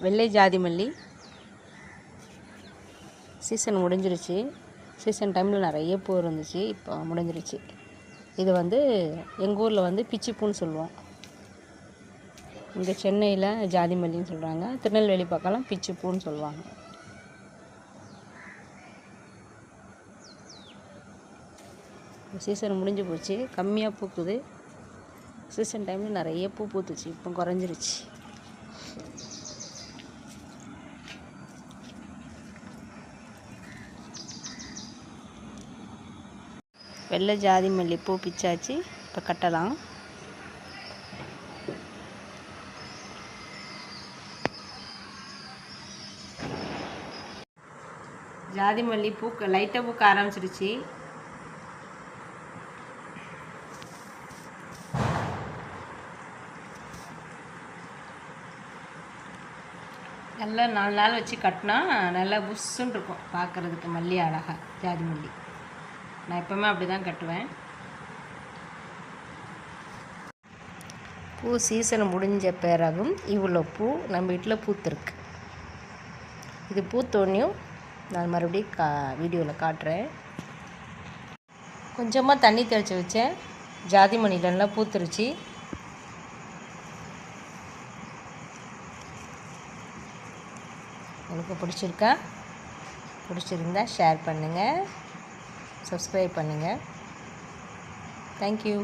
வெள்ளை ஜாதி மல்லி சீசன் முடிஞ்சிருச்சு. சீசன் டைமில் நிறைய பூ இருந்துச்சு, இப்போ முடிஞ்சிருச்சு. இது வந்து எங்கள் ஊரில் பிச்சிப்பூன்னு சொல்லுவோம். இங்கே சென்னையில் ஜாதி மல்லின்னு சொல்கிறாங்க, திருநெல்வேலி பக்கம்லாம் பிச்சிப்பூன்னு சொல்லுவாங்க. சீசன் முடிஞ்சு போச்சு, கம்மியாக பூக்குது. சீசன் டைமில் நிறைய பூ பூத்துச்சு, இப்போ குறைஞ்சிருச்சு. வெள்ளை ஜாதி மல்லி பூ பிச்சாச்சு, இப்போ கட்டலாம். ஜாதி மல்லி பூக்க லைட்டாக பூக்க ஆரம்பிச்சிருச்சு. நல்லா 4 நாள் வச்சு கட்டினா நல்லா புஷ்ஷுன்னு இருக்கும் பார்க்குறதுக்கு. மல்லி அழகாக, ஜாதி மல்லி நான் எப்போவுமே அப்படி தான் கட்டுவேன். பூ சீசன் முடிஞ்ச பிறகும் இவ்வளோ பூ நம்ம வீட்டில் பூத்துருக்கு. இது பூத்தோன்னையும் நான் மறுபடியும் வீடியோவில் காட்டுறேன். கொஞ்சமாக தண்ணி தெளித்து வச்சேன், ஜாதி மல்லியில் நல்லா பூத்துருச்சு. உங்களுக்கு பிடிச்சிருந்தா ஷேர் பண்ணுங்கள், சப்ஸ்கிரைப் பண்ணுங்கள். தேங்க்யூ.